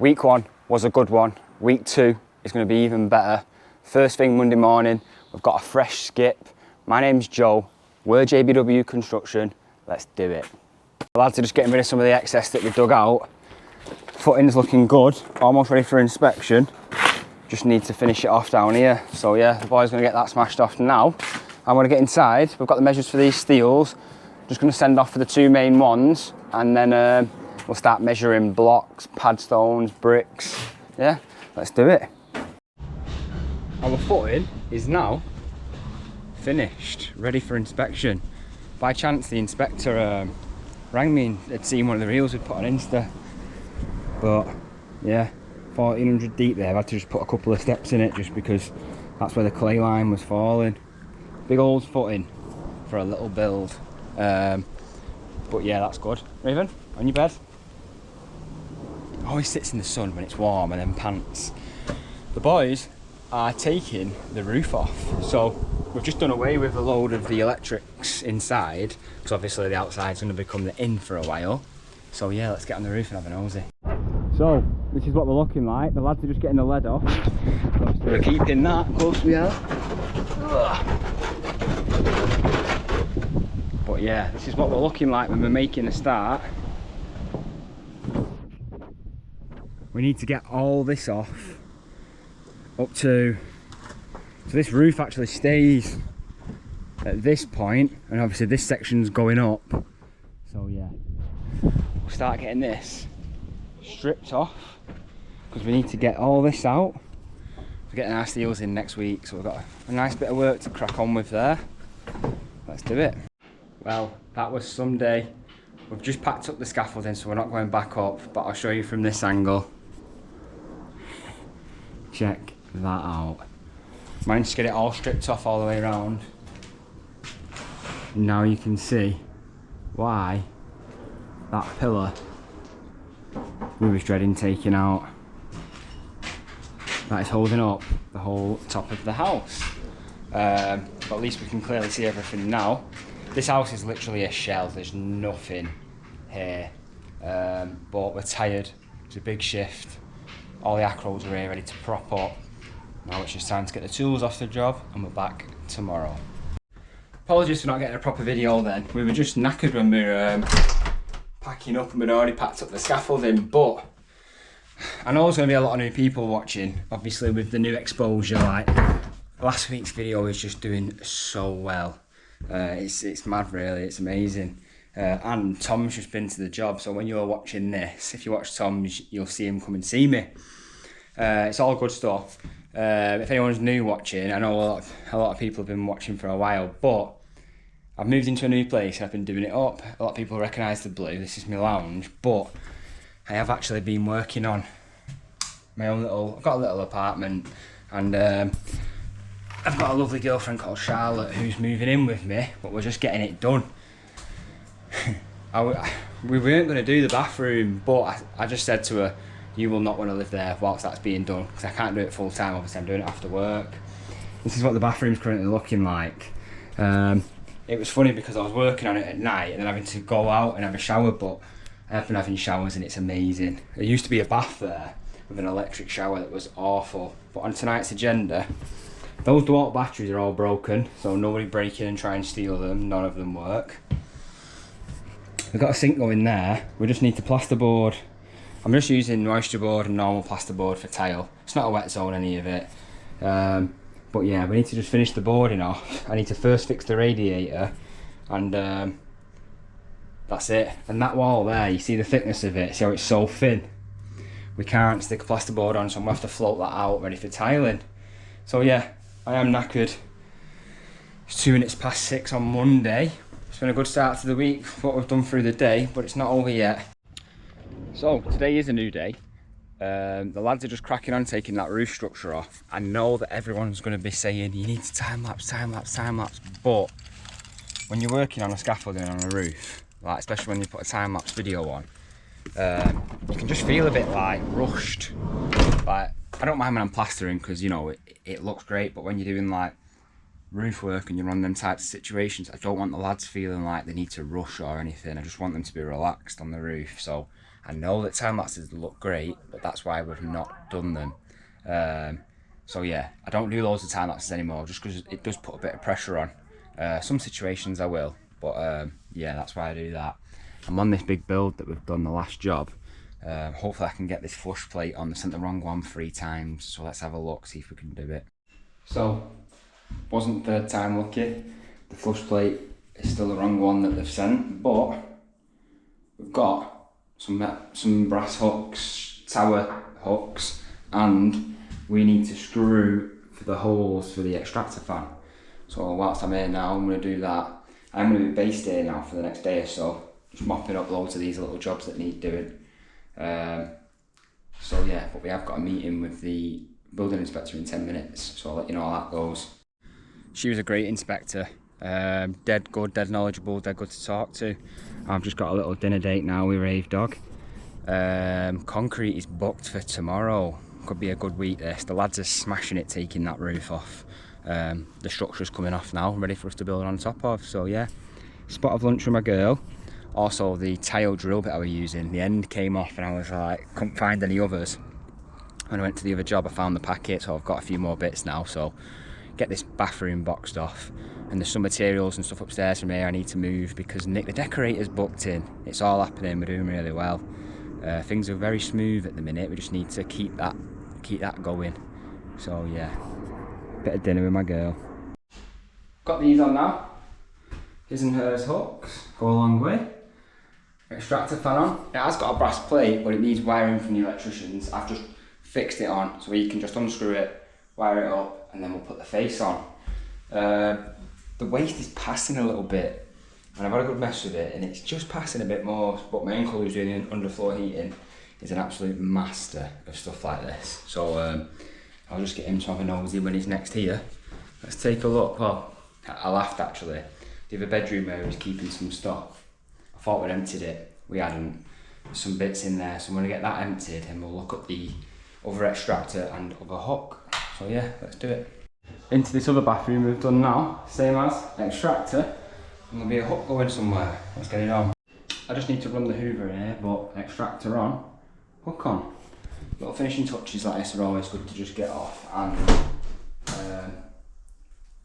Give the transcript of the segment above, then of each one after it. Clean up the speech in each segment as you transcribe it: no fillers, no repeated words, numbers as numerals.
Week 1 was a good one. Week 2 is going to be even better. First thing Monday morning, we've got a fresh skip. My name's Joe, we're JBW Construction, let's do it. The lads are just getting rid of some of the excess that we dug out. Footing's looking good, almost ready for inspection. Just need to finish it off down here. So yeah, the boys are going to get that smashed off now. I'm going to get inside, we've got the measures for these steels. Just going to send off for the 2 main ones, and then we'll start measuring blocks, pad stones, bricks. Yeah, let's do it. Our footing is now finished, ready for inspection. By chance, the inspector rang me and had seen one of the reels we'd put on Insta. But yeah, 1400 deep there. I've had to just put a couple of steps in it just because that's where the clay line was falling. Big old footing for a little build. But yeah, that's good. Raven, on your bed. Always sits in the sun when it's warm and then pants. The boys are taking the roof off. So we've just done away with a load of the electrics inside, because obviously the outside's going to become the in for a while. So yeah, let's get on the roof and have a nosy. So this is what we're looking like. The lads are just getting the lead off. We're keeping that close we are. But yeah, this is what we're looking like when we're making a start. We need to get all this off up to, so this roof actually stays at this point, and obviously this section's going up. So yeah, we'll start getting this stripped off because we need to get all this out. We're getting our steels in next week, so we've got a nice bit of work to crack on with there. Let's do it. Well, that was Sunday. We've just packed up the scaffolding, so we're not going back up, but I'll show you from this angle. Check that out. Managed to get it all stripped off all the way around. Now you can see why that pillar we was dreading taking out. That is holding up the whole top of the house. But at least we can clearly see everything now. This house is literally a shell, there's nothing here. But we're tired, it's a big shift. All the acros are here ready to prop up. Now it's just time to get the tools off the job and we're back tomorrow. Apologies for not getting a proper video then. We were just knackered when we were packing up and we'd already packed up the scaffolding, but I know there's going to be a lot of new people watching, obviously with the new exposure. Like last week's video is just doing so well. It's mad really, it's amazing. And Tom's just been to the job, so when you're watching this, if you watch Tom's, you'll see him come and see me. It's all good stuff. If anyone's new watching, I know a lot of people have been watching for a while, but I've moved into a new place and I've been doing it up. A lot of people recognise the blue, this is my lounge, but I have actually been working on my own I've got a little apartment, and I've got a lovely girlfriend called Charlotte who's moving in with me, but we're just getting it done. We weren't going to do the bathroom, but I just said to her, you will not want to live there whilst that's being done, because I can't do it full time, obviously I'm doing it after work. This is what the bathroom's currently looking like. It was funny because I was working on it at night and then having to go out and have a shower, but I have been having showers and it's amazing. There used to be a bath there with an electric shower that was awful, but on tonight's agenda, those DeWalt batteries are all broken, so nobody break in and try and steal them, none of them work. We've got a sink going there, we just need to plasterboard. I'm just using moisture board and normal plasterboard for tile. It's not a wet zone, any of it. But yeah, we need to just finish the boarding off. I need to first fix the radiator, and that's it. And that wall there, you see the thickness of it, see how it's so thin? We can't stick a plasterboard on, so I'm gonna have to float that out ready for tiling. So yeah, I am knackered. It's 6:02 on Monday. It's been a good start to the week, what we've done through the day, but it's not over yet. So today is a new day. The lads are just cracking on taking that roof structure off. I know that everyone's going to be saying you need to time lapse, but when you're working on a scaffolding on a roof, like especially when you put a time lapse video on, you can just feel a bit like rushed. Like, I don't mind when I'm plastering because, you know, it looks great, but when you're doing like roof work and you're on them types of situations, I don't want the lads feeling like they need to rush or anything. I just want them to be relaxed on the roof. So I know that time lapses look great, but that's why we've not done them. So yeah, I don't do loads of time lapses anymore just because it does put a bit of pressure on. Some situations I will, but yeah, that's why I do that. I'm on this big build that we've done the last job. Hopefully I can get this flush plate on. They sent the wrong one 3 times, so let's have a look, see if we can do it. So, wasn't third time lucky. The flush plate is still the wrong one that they've sent, but we've got some brass hooks, tower hooks, and we need to screw for the holes for the extractor fan. So whilst I'm here now, I'm going to do that. I'm going to be based here now for the next day or so, just mopping up loads of these little jobs that need doing. So yeah, but we have got a meeting with the building inspector in 10 minutes, so I'll let you know how that goes. She was a great inspector, dead good, dead knowledgeable, dead good to talk to. I've just got a little dinner date now with Rave Dog. Concrete is booked for tomorrow. Could be a good week this. The lads are smashing it, taking that roof off. The structure's coming off now, ready for us to build on top of. So yeah, spot of lunch with my girl. Also the tile drill bit I was using, the end came off and I was like, couldn't find any others. When I went to the other job I found the packet, so I've got a few more bits now. So get this bathroom boxed off, and there's some materials and stuff upstairs from here I need to move because Nick the decorator's booked in. It's all happening, we're doing really well. Things are very smooth at the minute, we just need to keep that going. So yeah, bit of dinner with my girl. Got these on now. His and hers hooks, go a long way. Extractor fan on. It has got a brass plate, but it needs wiring from the electricians. I've just fixed it on, so you can just unscrew it, wire it up, and then we'll put the face on. The waste is passing a little bit, and I've had a good mess with it, and it's just passing a bit more, but my uncle who's doing underfloor heating is an absolute master of stuff like this. So I'll just get him to have a nosy when he's next here. Let's take a look. Well, I laughed actually. The other bedroom where he was keeping some stuff, I thought we'd emptied it. We hadn't. There's some bits in there, so I'm going to get that emptied and we'll look at the other extractor and other hook. So yeah, let's do it. Into this other bathroom we've done now, same as extractor, and there'll be a hook going somewhere. Let's get it on. I just need to run the hoover in here, but extractor on, hook on. Little finishing touches like this are always good to just get off, and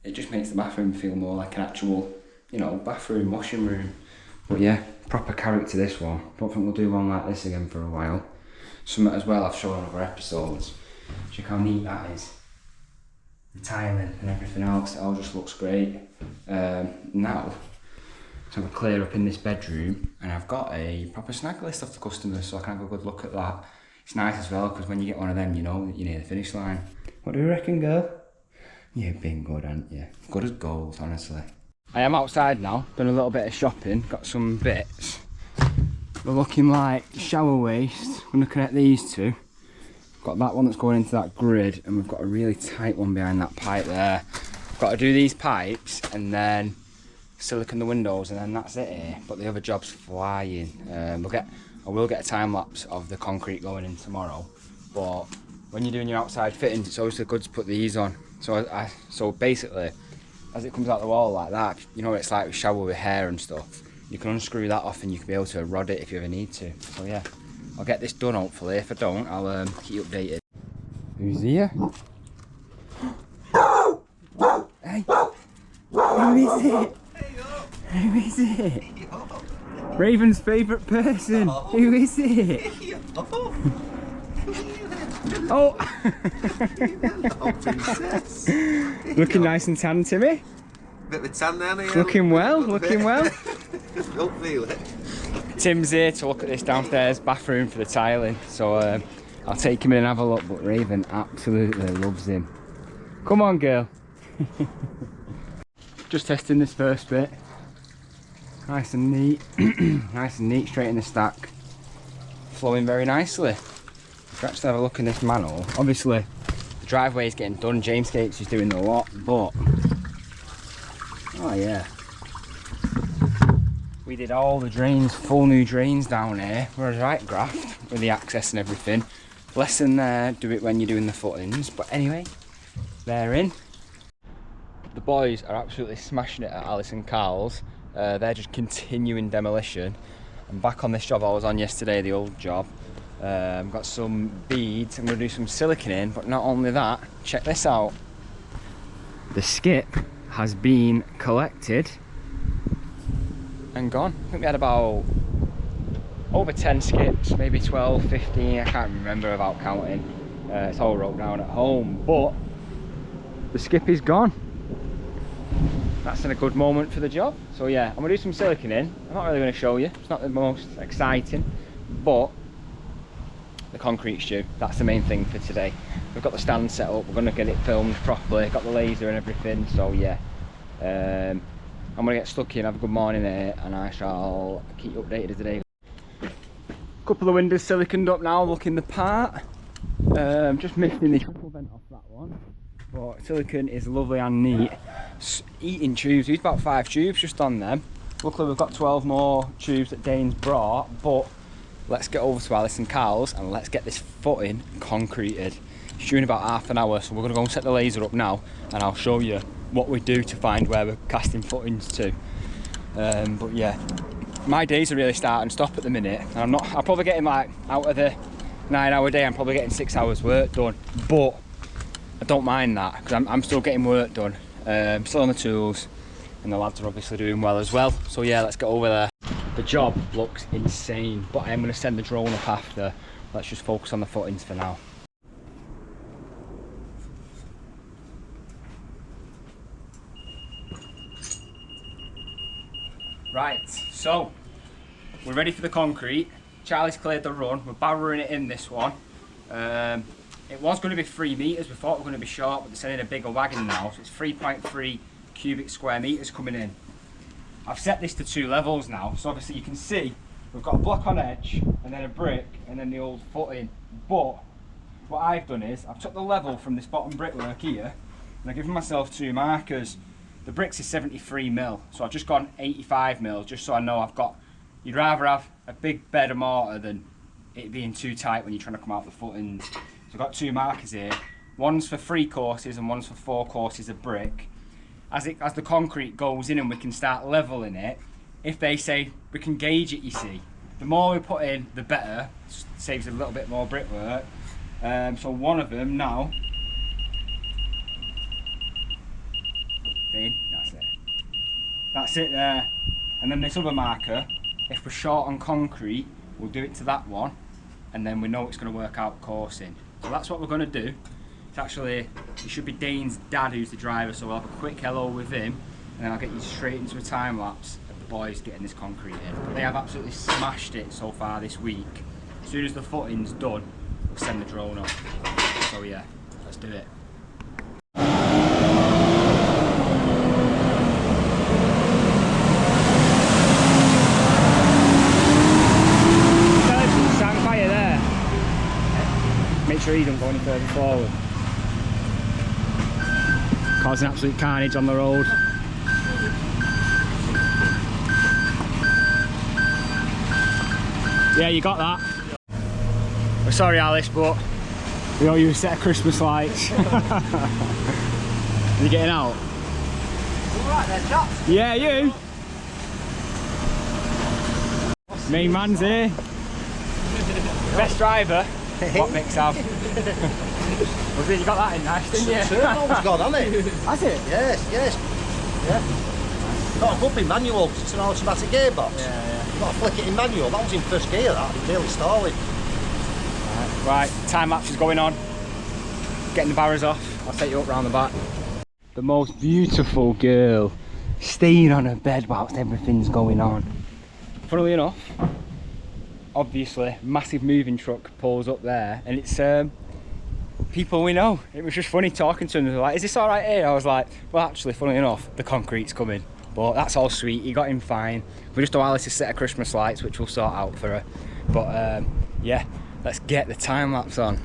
it just makes the bathroom feel more like an actual, you know, bathroom, washing room. But yeah, proper character this one. Don't think we'll do one like this again for a while. Something as well I've shown on other episodes. Check how neat that is. The tiling and everything else, it all just looks great. Now, so I'm clear up in this bedroom, and I've got a proper snag list of the customers, so I can have a good look at that. It's nice as well, because when you get one of them, you know that you're near the finish line. What do you reckon, girl? You've been good, haven't you? Good as gold, honestly. I am outside now, done a little bit of shopping, got some bits. They're looking like shower waste. I'm looking at these two. Got that one that's going into that grid, and we've got a really tight one behind that pipe there. Got to do these pipes and then silicone the windows, and then that's it here. But the other job's flying. I will get a time lapse of the concrete going in tomorrow. But when you're doing your outside fittings, it's always good to put these on. So basically, as it comes out the wall like that, you know, it's like a shower with hair and stuff. You can unscrew that off and you can be able to rod it if you ever need to. So yeah, I'll get this done hopefully. If I don't, I'll keep you updated. Who's here? Hey! Who is it? Who is it? Raven's favourite person. Who is it? Oh! Princess. Looking nice and tan, Timmy. Bit of a tan down here. Looking well, looking well. Don't feel it. Tim's here to look at this downstairs bathroom for the tiling, so I'll take him in and have a look, but Raven absolutely loves him. Come on, girl. Just testing this first bit. Nice and neat. Nice and neat, straight in the stack. Flowing very nicely. Let's have a look in this manhole. Obviously, the driveway is getting done. James Gates is doing the lot, but oh yeah, we did all the drains, full new drains down here. We're a right graft with the access and everything. Lesson there, do it when you're doing the footings. But anyway, they're in. The boys are absolutely smashing it at Alice Karls. They're just continuing demolition. I'm back on this job I was on yesterday, the old job. Got some beads, I'm going to do some silicone in, but not only that, check this out. The skip has been collected and gone. I think we had about over 10 skips, maybe 12, 15, I can't remember without counting. It's all wrote down at home, but the skip is gone. That's in a good moment for the job. So yeah, I'm gonna do some silicone in. I'm not really gonna show you, it's not the most exciting, but the concrete's due. That's the main thing for today. We've got the stand set up, we're gonna get it filmed properly, got the laser and everything, so yeah. I'm gonna get stuck in, have a good morning here, and I shall keep you updated as the day. Couple of windows siliconed up now, looking the part. Just missing the triple vent off that one, but silicone is lovely and neat. Eating tubes, used about 5 tubes just on them. Luckily we've got 12 more tubes that Dane's brought, but let's get over to Alice Karls and let's get this footing concreted. It's due in about half an hour, so we're going to go and set the laser up now, and I'll show you what we do to find where we're casting footings to. But yeah, my days are really start and stop at the minute, and I'm probably getting, like, out of the 9-hour day, I'm probably getting 6 hours work done, but I don't mind that because I'm still getting work done. Still on the tools, and the lads are obviously doing well as well. So yeah, let's get over there. The job looks insane, but I am going to send the drone up after. Let's just focus on the footings for now. Right, so we're ready for the concrete. Charlie's cleared the run, we're barrowing it in this one. It was going to be 3 meters, we thought we were going to be short, but they're sending a bigger wagon now, so it's 3.3 cubic square meters coming in. I've set this to 2 levels now, so obviously you can see we've got a block on edge, and then a brick, and then the old footing. But what I've done is, I've took the level from this bottom brickwork here, and I've given myself 2 markers. The bricks is 73 mil, so I've just gone 85 mil, just so I know I've got, you'd rather have a big bed of mortar than it being too tight when you're trying to come out the footings. So I've got 2 markers here. One's for 3 courses and one's for 4 courses of brick. As the concrete goes in and we can start leveling it, if they say we can gauge it, you see, the more we put in, the better. Saves a little bit more brickwork. So one of them now. That's it. That's it there. And then this other marker, if we're short on concrete, we'll do it to that one, and then we know it's going to work out coursing. So that's what we're going to do. It's actually, it should be Dane's dad who's the driver, so we'll have a quick hello with him, and then I'll get you straight into a time lapse of the boys getting this concrete in. But they have absolutely smashed it so far this week. As soon as the footing's done, we'll send the drone up. So yeah, let's do it. Make sure he don't go any further forward. Causing absolute carnage on the road. Yeah, you got that. We're sorry, Alice, but we owe you a set of Christmas lights. Are you getting out? Alright there, chaps. Yeah, you. Main man's here. Best driver. What mix have? Well, you got that in nice, didn't you? Turbo's gone, hasn't it? Has it? Yes, yes. Yeah. Got a flipping manual because it's an automatic gearbox. Yeah. Got to flick it in manual. That was in first gear, that. It was nearly stalling. Right, time lapse is going on. Getting the barrows off. I'll take you up round the back. The most beautiful girl staying on her bed whilst everything's going on. Funnily enough, obviously, massive moving truck pulls up there, and it's people we know. It was just funny talking to them. They were like, "Is this all right here?" I was like, "Well, actually, funnily enough, the concrete's coming." But that's all sweet. He got him fine. We just owe Alice a set of Christmas lights, which we'll sort out for her. But yeah, let's get the time lapse on.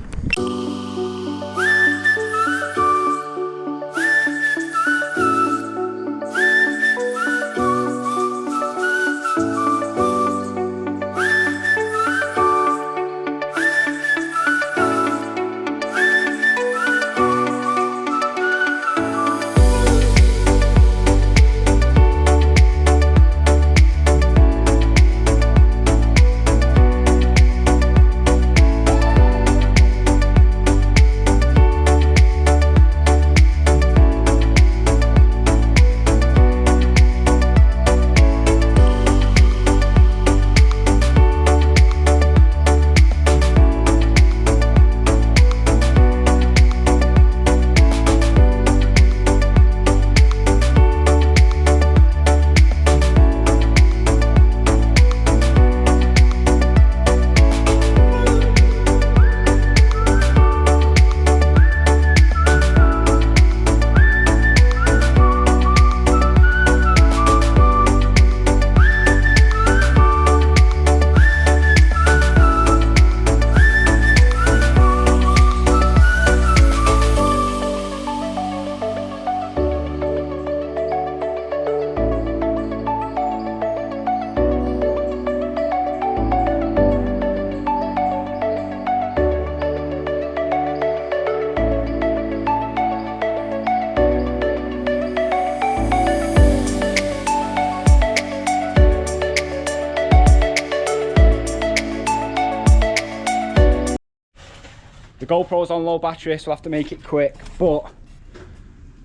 The GoPro's on low battery, so I'll have to make it quick, but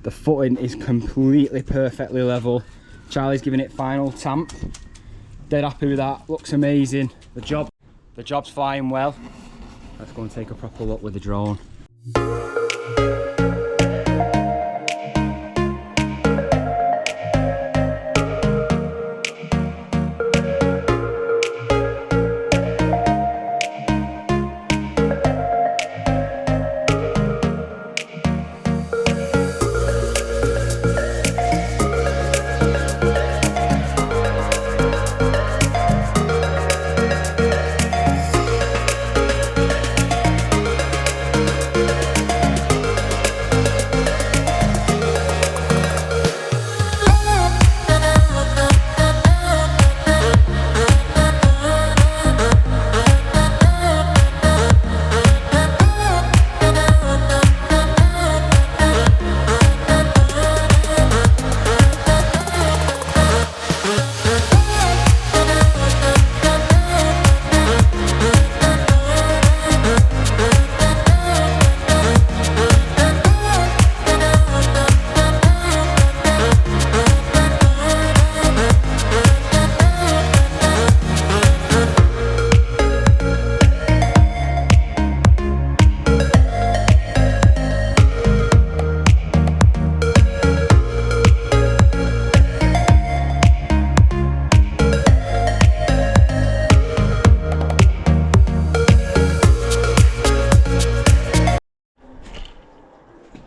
the footing is completely perfectly level. Charlie's giving it final tamp. Dead happy with that, looks amazing. The job's flying well. Let's go and take a proper look with the drone.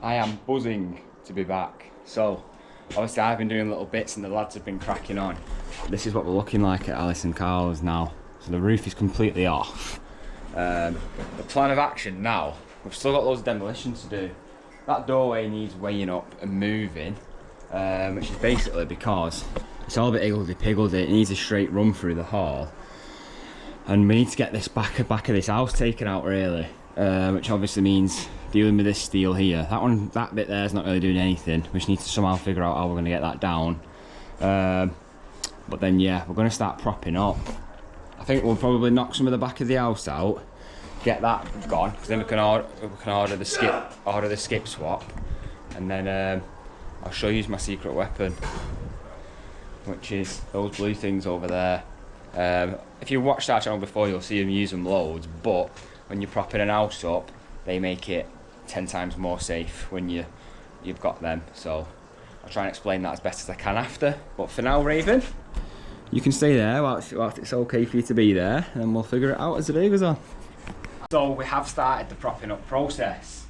I am buzzing to be back. So obviously I've been doing little bits and the lads have been cracking on. This is what we're looking like at Alice Karls now. So the roof is completely off. The plan of action now, we've still got loads of demolition to do. That doorway needs weighing up and moving, which is basically because it's all a bit higgledy-piggledy. It needs a straight run through the hall. And we need to get this back of this house taken out really, which obviously means dealing with this steel here. That bit there is not really doing anything. We just need to somehow figure out how we're going to get that down. But then yeah, we're going to start propping up. I think we'll probably knock some of the back of the house out, get that gone, because then we can order the skip swap, and then I'll show you my secret weapon, which is those blue things over there. If you watched our channel before, you'll see them use them loads, but when you're propping an house up, they make it 10 times more safe when you've got them. So I'll try and explain that as best as I can after. But for now, Raven, you can stay there whilst it's okay for you to be there, and we'll figure it out as the day goes on. So we have started the propping up process.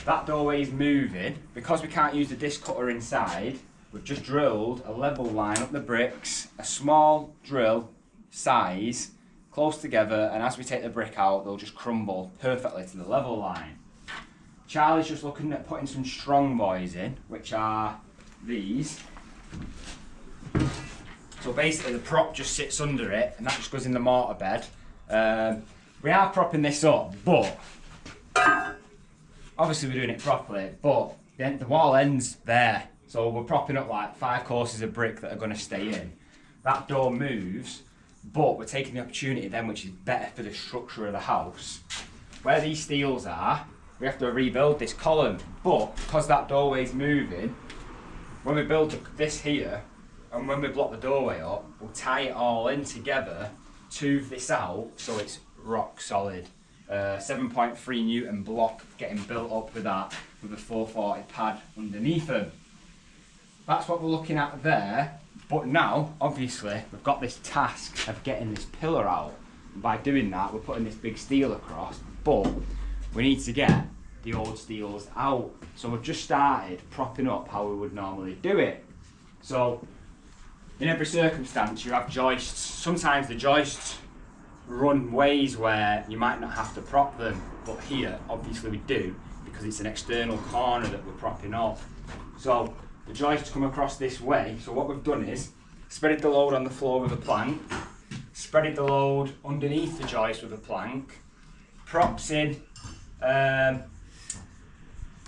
That doorway is moving. Because we can't use the disc cutter inside, we've just drilled a level line up the bricks, a small drill size, close together, and as we take the brick out, they'll just crumble perfectly to the level line. Charlie's just looking at putting some strong boys in, which are these. So basically the prop just sits under it, and that just goes in the mortar bed. We are propping this up, but obviously we're doing it properly, but the wall ends there. So we're propping up like 5 courses of brick that are going to stay in. That door moves, but we're taking the opportunity then, which is better for the structure of the house. Where these steels are, we have to rebuild this column, but because that doorway's moving, when we build this here, and when we block the doorway up, we'll tie it all in together, tube this out, so it's rock solid. 7.3 Newton block getting built up with that, with a 440 pad underneath them. That's what we're looking at there. But now, obviously, we've got this task of getting this pillar out. And by doing that, we're putting this big steel across, but we need to get the old steels out. So we've just started propping up how we would normally do it. So, in every circumstance, you have joists. Sometimes the joists run ways where you might not have to prop them, but here, obviously we do, because it's an external corner that we're propping up. So, the joists come across this way, so what we've done is spreaded the load on the floor with a plank, spreaded the load underneath the joist with a plank, props in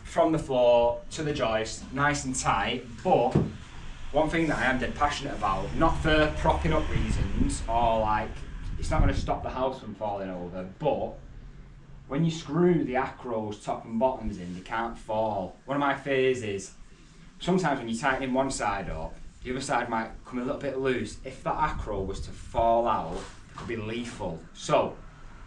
from the floor to the joist, nice and tight. But one thing that I am dead passionate about, not for propping up reasons or like it's not going to stop the house from falling over, but when you screw the acros top and bottoms in, they can't fall. One of my fears is sometimes when you tighten one side up, the other side might come a little bit loose. If that acro was to fall out, it could be lethal. So,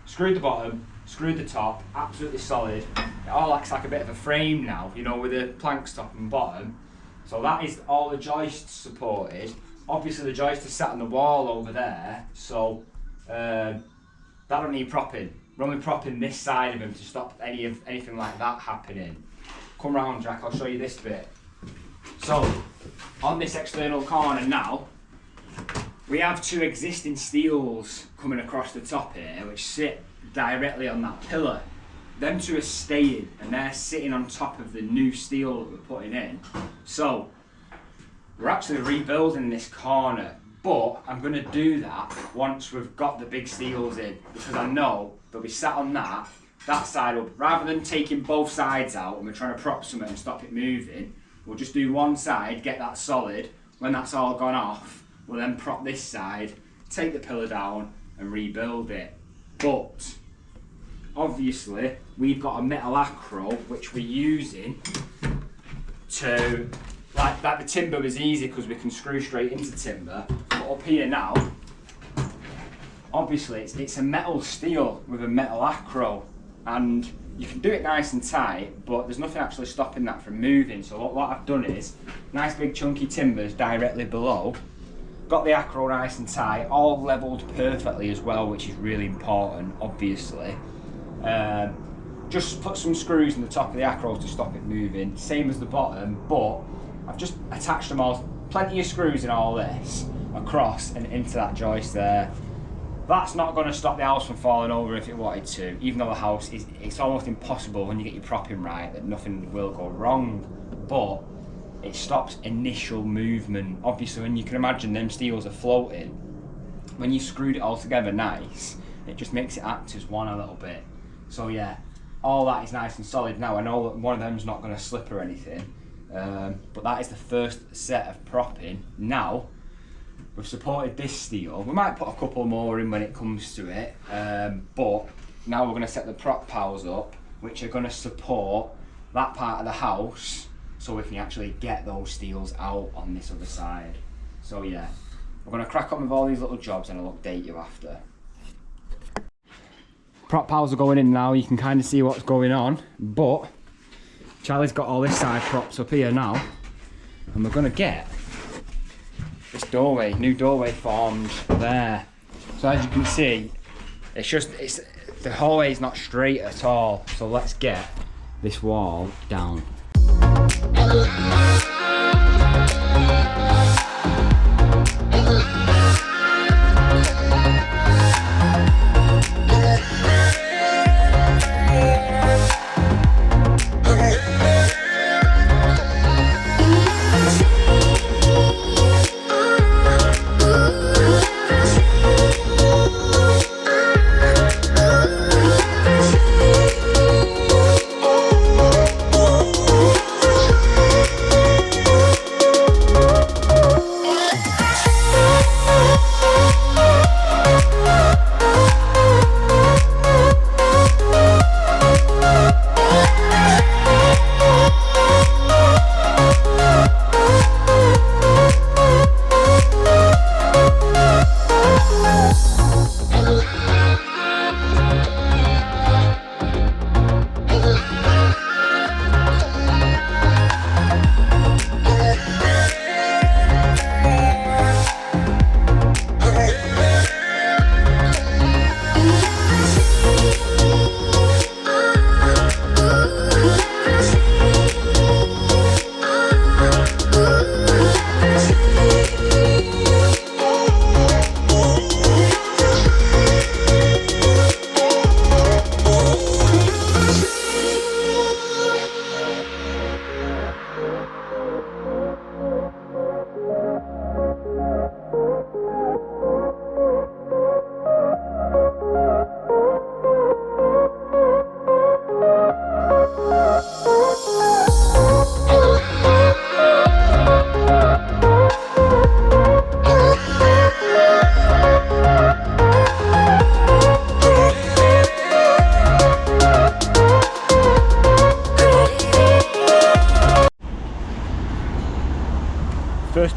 screwed the bottom, screwed the top, absolutely solid. It all acts like a bit of a frame now, you know, with the planks top and bottom. So that is all the joists supported. Obviously the joist is sat on the wall over there, so that don't need propping. We're only propping this side of them to stop anything like that happening. Come round, Jack, I'll show you this bit. So, on this external corner now, we have two existing steels coming across the top here, which sit directly on that pillar. Them two are staying, and they're sitting on top of the new steel that we're putting in. So, we're actually rebuilding this corner, but I'm going to do that once we've got the big steels in, because I know they'll be sat on that side up. Rather than taking both sides out and we're trying to prop something and stop it moving, we'll just do one side, get that solid. When that's all gone off, we'll then prop this side, take the pillar down and rebuild it. But obviously we've got a metal acro which we're using to, like the timber was easy because we can screw straight into timber, but up here now, obviously it's a metal steel with a metal acro, and you can do it nice and tight, but there's nothing actually stopping that from moving. So what I've done is, nice big chunky timbers directly below, got the acro nice and tight, all levelled perfectly as well, which is really important, obviously. Just put some screws in the top of the acro to stop it moving, same as the bottom, but I've just attached them all, plenty of screws in all this, across and into that joist there. That's not going to stop the house from falling over if it wanted to, even though the house is, it's almost impossible when you get your propping right that nothing will go wrong, but it stops initial movement. Obviously when you can imagine them steels are floating, when you screwed it all together nice, it just makes it act as one a little bit. So yeah, all that is nice and solid now. I know that one of them's not going to slip or anything, but that is the first set of propping. Now, we've supported this steel. We might put a couple more in when it comes to it, but now we're going to set the prop piles up, which are going to support that part of the house, so we can actually get those steels out on this other side. So yeah, we're going to crack on with all these little jobs and I'll update you after. Prop piles are going in now, you can kind of see what's going on, but Charlie's got all this side props up here now, and we're going to get this doorway, new doorway formed there. So as you can see, the hallway is not straight at all, so let's get this wall down.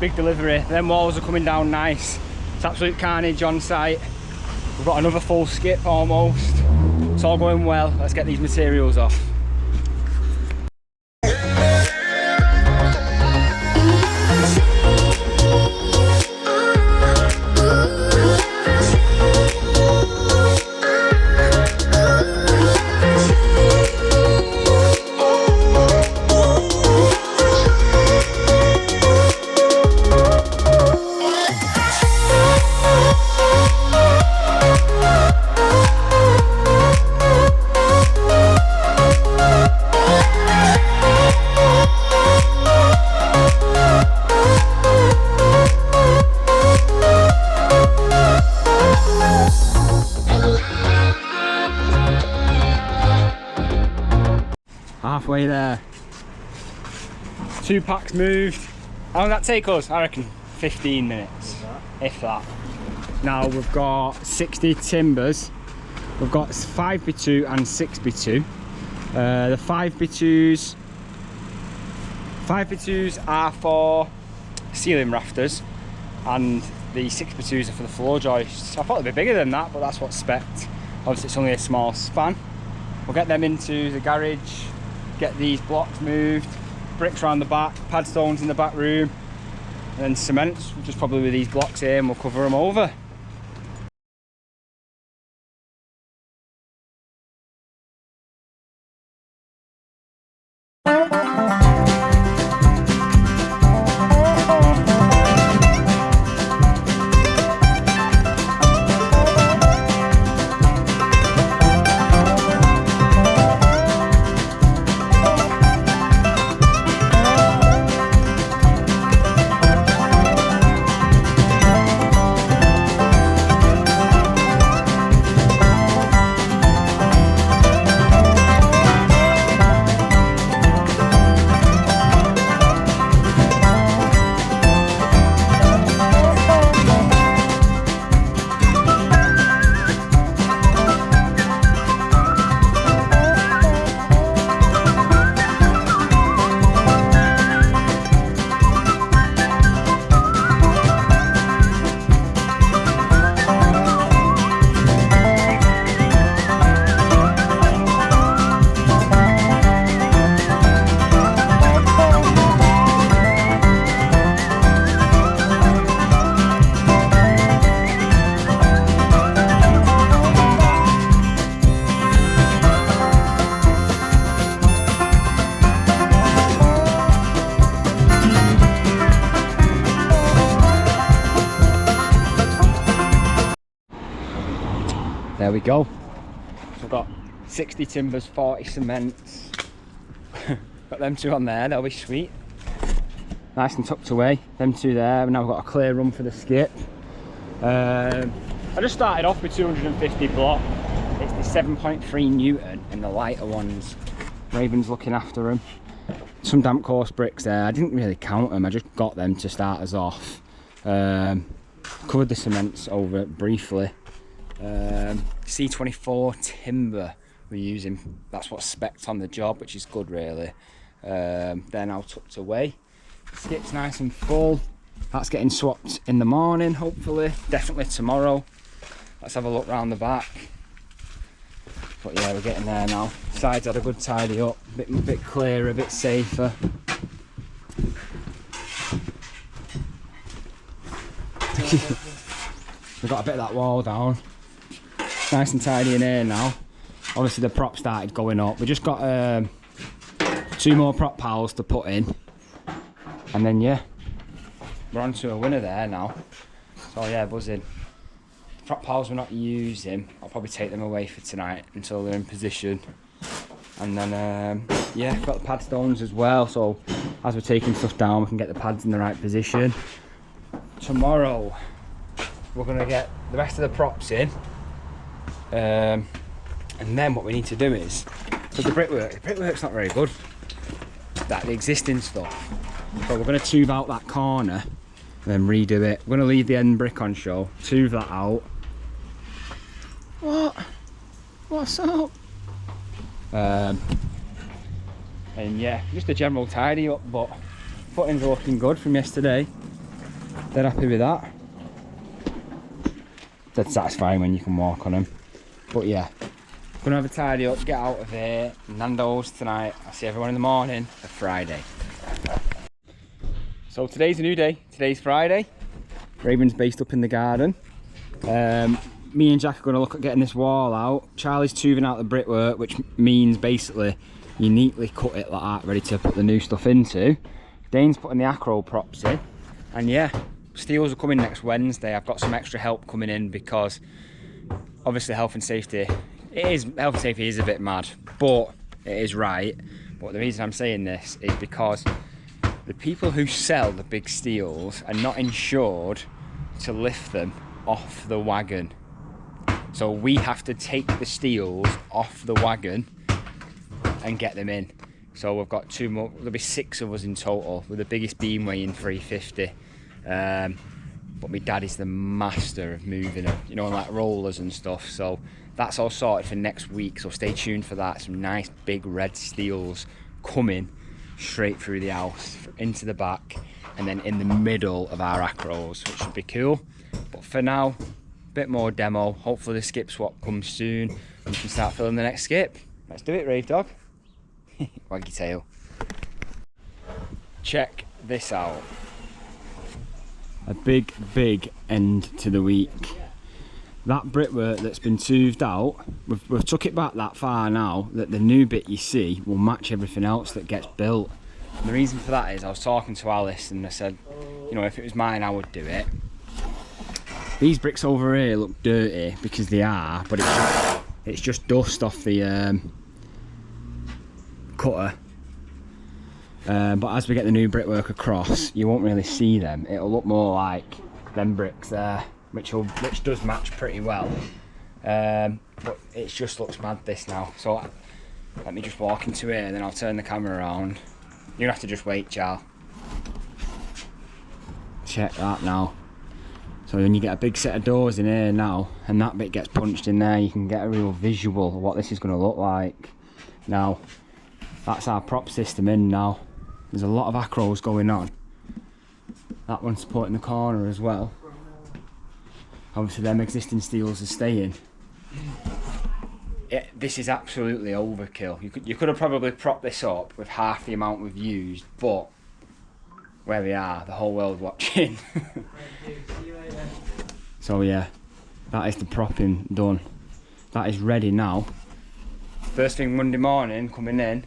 big delivery. Them walls are coming down nice. It's absolute carnage on site. We've got another full skip almost. It's all going well. Let's get these materials off. Halfway there. 2 packs moved. How long did that take us? I reckon 15 minutes, if that. Now we've got 60 timbers. We've got 5x2 and 6x2. The 5x2s are for ceiling rafters, and the 6x2s are for the floor joists. I thought they'd be bigger than that, but that's what's spec'd. Obviously it's only a small span. We'll get them into the garage, get these blocks moved, bricks around the back, pad stones in the back room, and then cement, just probably with these blocks here, and we'll cover them over. There we go. So I've got 60 timbers, 40 cements. Got them 2 on there, they'll be sweet. Nice and tucked away, them 2 there. And now we've got a clear run for the skip. I just started off with 250 block. It's the 7.3 Newton and the lighter ones. Raven's looking after them. Some damp course bricks there. I didn't really count them, I just got them to start us off. Covered the cements over it briefly. C24 timber we're using, that's what's spec'd on the job, which is good really. They're now tucked away. Skip's nice and full. That's getting swapped in the morning, hopefully, definitely tomorrow. Let's have a look round the back. But yeah, we're getting there now. Sides had a good tidy up, a bit clearer, a bit safer. We've got a bit of that wall down. Nice and tidy in here now. Obviously the prop started going up. We just got 2 more prop piles to put in, and then yeah, we're on to a winner there now. So yeah, buzzing. The prop piles we're not using, I'll probably take them away for tonight until they're in position. And then yeah, got the pad stones as well, so as we're taking stuff down we can get the pads in the right position. Tomorrow we're going to get the rest of the props in. And then what we need to do is, because the brickwork's not very good, the existing stuff, so we're going to tube out that corner and then redo it. We're going to leave the end brick on show, tube that out. What's up? And yeah, just a general tidy up, but footings are looking good from yesterday. Dead happy with that. Dead satisfying when you can walk on them. But yeah, gonna have a tidy up, get out of here. Nando's tonight. I'll see everyone in the morning for Friday. So today's a new day. Today's Friday. Raven's based up in the garden. Me and Jack are going to look at getting this wall out. Charlie's tubing out the brickwork, which means basically you neatly cut it like that, ready to put the new stuff into. Dane's putting the acro props in. And yeah, steels are coming next Wednesday. I've got some extra help coming in because obviously health and safety is a bit mad, but it is right. But the reason I'm saying this is because the people who sell the big steels are not insured to lift them off the wagon. So we have to take the steels off the wagon and get them in. So we've got 2 more, there'll be 6 of us in total, with the biggest beam weighing 350. But my dad is the master of moving them, you know, like rollers and stuff. So that's all sorted for next week, so stay tuned for that. Some nice big red steels coming straight through the house, into the back, and then in the middle of our acros, which should be cool. But for now, bit more demo. Hopefully the skip swap comes soon and we can start filling the next skip. Let's do it, Rave Dog. Waggy tail. Check this out. A big end to the week. That brickwork that's been toothed out, we've took it back that far now that the new bit you see will match everything else that gets built. And the reason for that is I was talking to Alice and I said, you know, if it was mine I would do it. These bricks over here look dirty because they are, but it's just dust off the cutter. But as we get the new brickwork across, you won't really see them. It'll look more like them bricks there, which does match pretty well. But it just looks mad this now. So let me just walk into here and then I'll turn the camera around. You're gonna have to just wait, Charles. Check that now. So when you get a big set of doors in here now, and that bit gets punched in there, you can get a real visual of what this is going to look like. Now, that's our prop system in now. There's a lot of acros going on. That one's supporting the corner as well. Obviously them existing steels are staying. This is absolutely overkill. You could have probably propped this up with half the amount we've used, but where we are, the whole world watching. So yeah, that is the propping done. That is ready now. First thing Monday morning, coming in,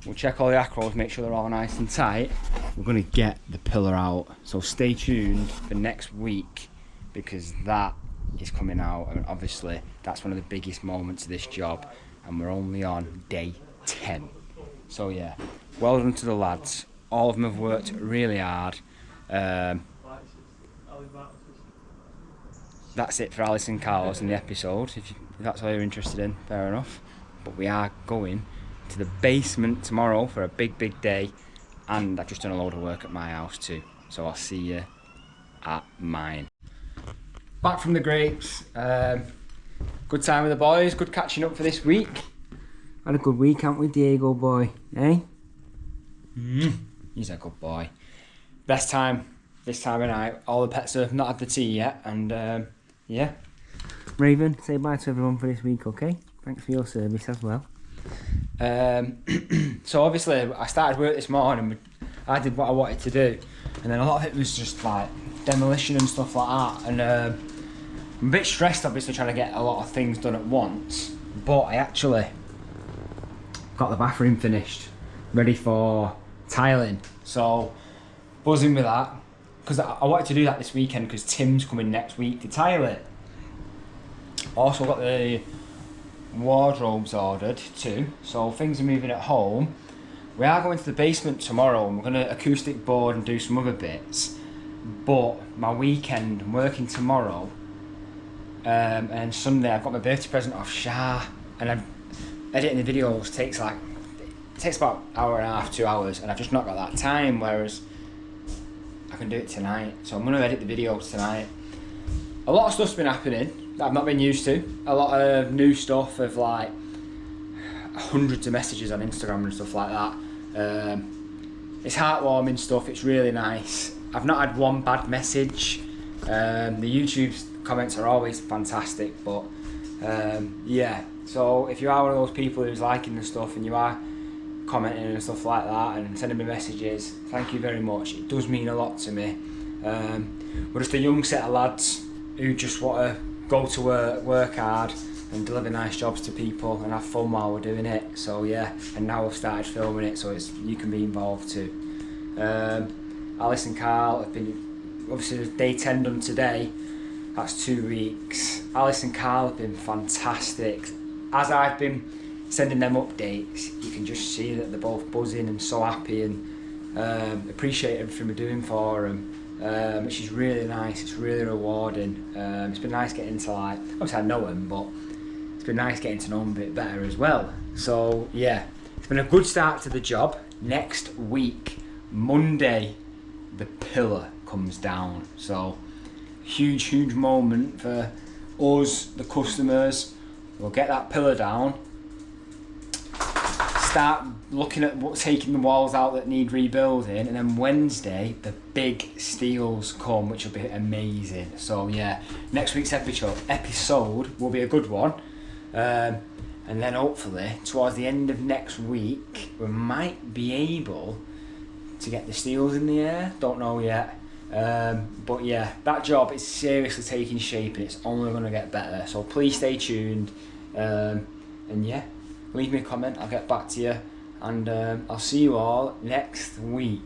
we'll check all the acros, make sure they're all nice and tight. We're going to get the pillar out. So stay tuned for next week because that is coming out. And obviously, that's one of the biggest moments of this job. And we're only on day 10. So yeah, well done to the lads. All of them have worked really hard. That's it for Alice Karls in the episode. If that's all you're interested in, fair enough. But we are going to the basement tomorrow for a big day, and I've just done a load of work at my house too. So I'll see you at mine. Back from the grapes. Good time with the boys. Good catching up for this week. Had a good week, haven't we, Diego boy? Eh? He's a good boy. Best time this time of night. All the pets have not had the tea yet, and yeah. Raven, say bye to everyone for this week, okay? Thanks for your service as well. So obviously I started work this morning. I did what I wanted to do, and then a lot of it was just like demolition and stuff like that. And I'm a bit stressed, obviously, trying to get a lot of things done at once. But I actually got the bathroom finished, ready for tiling. So buzzing with that, because I wanted to do that this weekend because Tim's coming next week to tile it. Also got the wardrobes ordered too, so things are moving at home. We are going to the basement tomorrow and we're going to acoustic board and do some other bits. But my weekend, I'm working tomorrow, and Sunday I've got my birthday present off Shah, and editing the videos takes about an hour and a half, 2 hours, and I've just not got that time, whereas I can do it tonight. So I'm going to edit the videos tonight. A lot of stuff's been happening that I've not been used to. A lot of new stuff of like hundreds of messages on Instagram and stuff like that. It's heartwarming stuff, it's really nice. I've not had one bad message. The YouTube comments are always fantastic, but yeah. So if you are one of those people who's liking the stuff and you are commenting and stuff like that and sending me messages, thank you very much. It does mean a lot to me. We're just a young set of lads who just want to go to work hard and deliver nice jobs to people and have fun while we're doing it. So yeah, and now we've started filming it, so you can be involved too. Alice and Karl have been, obviously day 10 done today, that's 2 weeks. Alice and Karl have been fantastic. As I've been sending them updates, you can just see that they're both buzzing and so happy and appreciate everything we're doing for them, which is really nice. It's really rewarding. It's been nice getting to, like, obviously I know them, but it's been nice getting to know them a bit better as well. So yeah, it's been a good start to the job. Next week, Monday, the pillar comes down. So huge moment for us, the customers. We'll get that pillar down, start looking at what's taking the walls out that need rebuilding, and then Wednesday the big steels come, which will be amazing. So yeah, next week's episode will be a good one, and then hopefully towards the end of next week we might be able to get the steels in the air. Don't know yet, but yeah, that job is seriously taking shape and it's only going to get better. So please stay tuned, and yeah, leave me a comment, I'll get back to you, and I'll see you all next week.